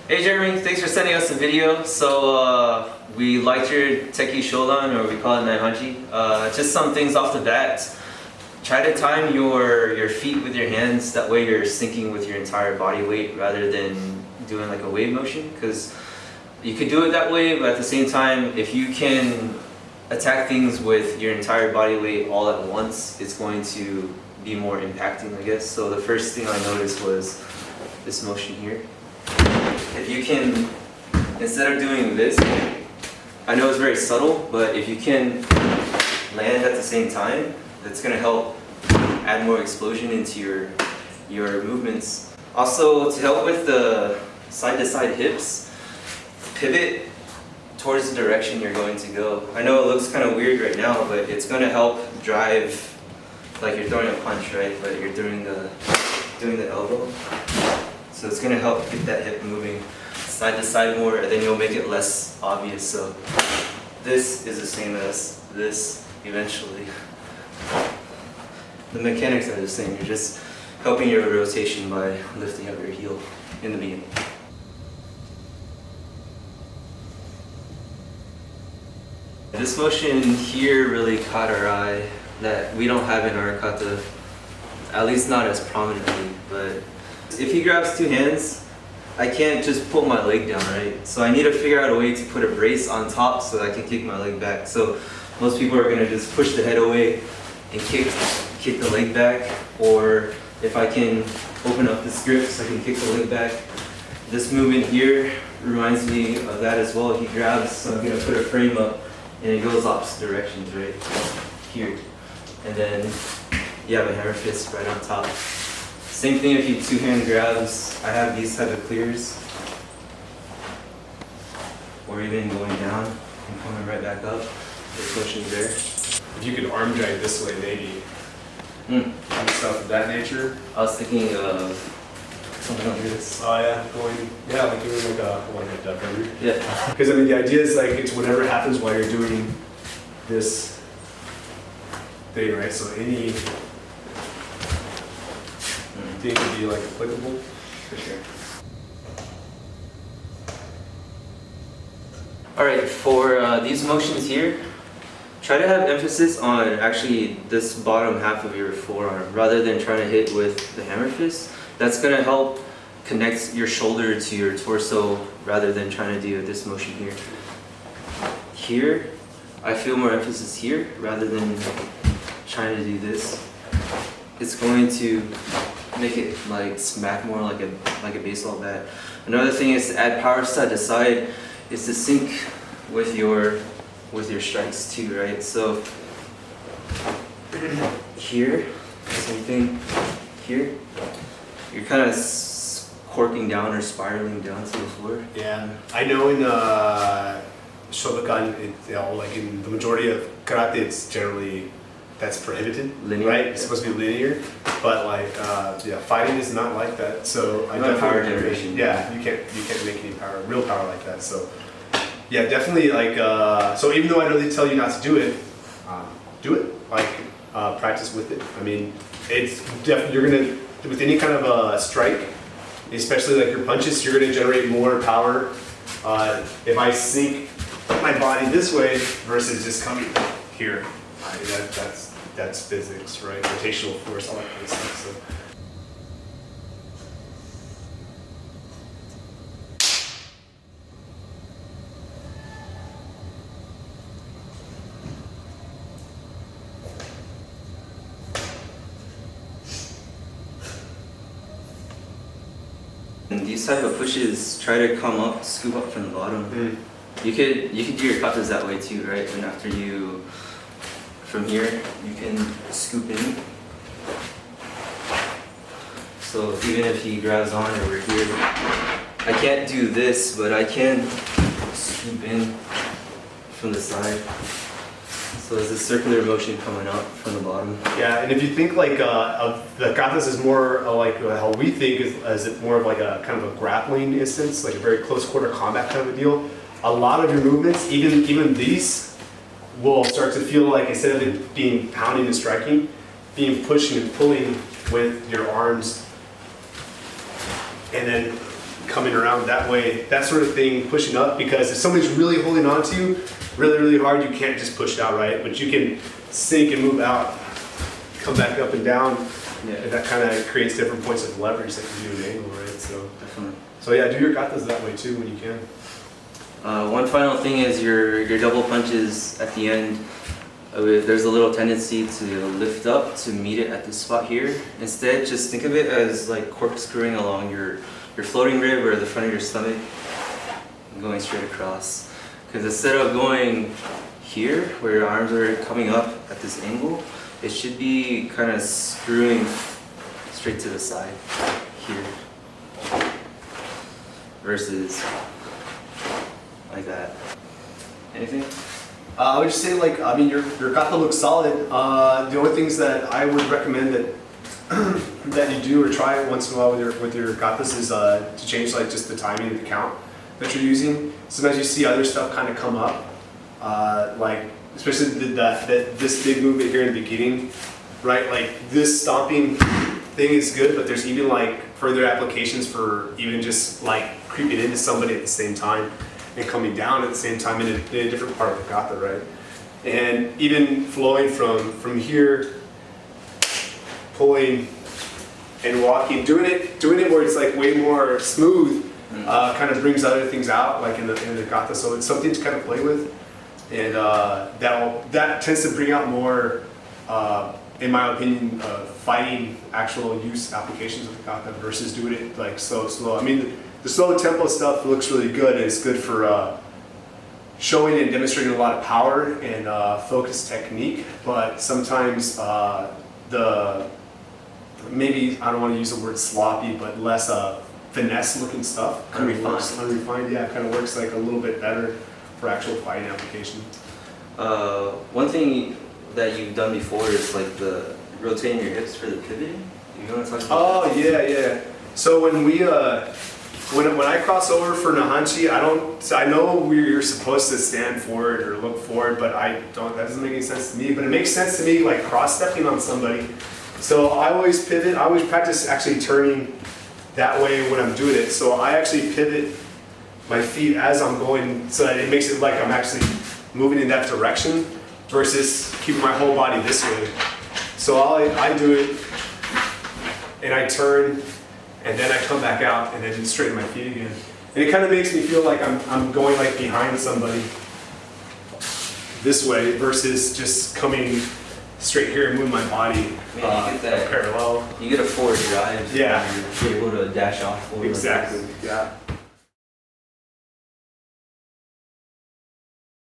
Hey Jeremy, thanks for sending us a video. So we liked your Tekki Shodan, or we call it Naihanji. Just some things off the bat. Try to time your feet with your hands, that way you're syncing with your entire body weight rather than doing like a wave motion, because you could do it that way, but at the same time, if you can attack things with your entire body weight all at once, it's going to be more impacting, I guess. So the first thing I noticed was this motion here. If you can, instead of doing this, I know it's very subtle, but if you can land at the same time, that's going to help add more explosion into your movements. Also, to help with the side-to-side hips, pivot towards the direction you're going to go. I know it looks kind of weird right now, but it's going to help drive, like you're throwing a punch, right? But you're doing the elbow. So it's going to help get that hip moving side to side more, and then you'll make it less obvious. So this is the same as this eventually. The mechanics are the same. You're just helping your rotation by lifting up your heel in the beginning. This motion here really caught our eye that we don't have in our kata, at least not as prominently. But if he grabs two hands, I can't just pull my leg down, right? So I need to figure out a way to put a brace on top so I can kick my leg back. So most people are going to just push the head away and kick the leg back, or if I can open up the grip so I can kick the leg back. This movement here reminds me of that as well. He grabs, so I'm going to put a frame up and it goes opposite directions, right? Here. And then you have a hammer fist right on top. Same thing if you two-hand grabs. I have these type of clears, or even going down and coming right back up. This motion's there. If you could arm drag this way, maybe. Stuff of that nature. I was thinking of something like this. Oh yeah, like doing like a duck under. Yeah. Because I mean, the idea is like it's whatever happens while you're doing this thing, right? So any thing could be like applicable. For sure. Alright, for these motions here, try to have emphasis on actually this bottom half of your forearm rather than trying to hit with the hammer fist. That's going to help connect your shoulder to your torso rather than trying to do this motion here. Here, I feel more emphasis here rather than trying to do this. It's going to make it like smack more like a baseball bat. Another thing is to add power side to side, is to sync with your strikes too, right? So here, same thing here. You're kind of corking down or spiraling down to the floor. Yeah, I know in Shodan, like in the majority of karate, it's generally that's prohibited, linear, right? Yeah. It's supposed to be linear, but like yeah, fighting is not like that. So I definitely power generation. Yeah, you can't make any real power like that. So yeah, definitely like so even though I know they tell you not to do it, like practice with it. I mean, it's definitely you're gonna with any kind of strike, especially like your punches, you're gonna generate more power if I sink my body this way versus just coming here. I mean, that's physics, right? Rotational force, all that kind of stuff. So. And these type of pushes, try to come up, scoop up from the bottom. You could do your katas that way too, right? And after you, from here, you can scoop in. So even if he grabs on over here, I can't do this, but I can scoop in from the side. So there's a circular motion coming up from the bottom. Yeah, and if you think like of the katas is more like how we think is it more of like a kind of a grappling instance, like a very close quarter combat kind of a deal. A lot of your movements, even these, will start to feel like instead of it being pounding and striking, being pushing and pulling with your arms, and then coming around that way, that sort of thing, pushing up, because if somebody's really holding on to you really, really hard, you can't just push it out, right? But you can sink and move out, come back up and down, and that kind of creates different points of leverage that can do an angle, right? So, Definitely. so yeah, do your katas that way too when you can. One final thing is your double punches at the end. There's a little tendency to lift up to meet it at this spot here. Instead, just think of it as like corkscrewing along your floating rib or the front of your stomach and going straight across. Because instead of going here, where your arms are coming up at this angle, it should be kind of screwing straight to the side here. Versus like that. Anything? I would just say, like, I mean, your kata looks solid. The only things that I would recommend that that you do or try once in a while with your katas is to change like just the timing of the count that you're using. Sometimes you see other stuff kind of come up, like especially this big movement here in the beginning, right? Like this stomping thing is good, but there's even like further applications for even just like creeping into somebody at the same time and coming down at the same time in a different part of the kata, right? And even flowing from here, pulling and walking, doing it where it's like way more smooth, kind of brings other things out, like in the kata. So it's something to kind of play with, and that tends to bring out more, in my opinion, fighting actual use applications of the kata versus doing it like slow. I mean, the slow tempo stuff looks really good, and it's good for showing and demonstrating a lot of power and focused technique. But sometimes maybe I don't want to use the word sloppy, but less finesse looking stuff. Unrefined, yeah, kind of works like a little bit better for actual fighting application. One thing that you've done before is like the rotating your hips for the pivoting. You want to talk about that? Yeah. So when we when I cross over for Nahanchi, I know you're supposed to stand forward or look forward, but that doesn't make any sense to me. But it makes sense to me like cross-stepping on somebody. So I always pivot. I always practice actually turning that way when I'm doing it. So I actually pivot my feet as I'm going, so that it makes it like I'm actually moving in that direction versus keeping my whole body this way. So I do it, and I turn, and then I come back out, and then straighten my feet again. And it kind of makes me feel like I'm going like behind somebody this way versus just coming straight here and moving my body You get that parallel. You get a forward drive. Yeah. You're able to dash off forward. Exactly. Yeah.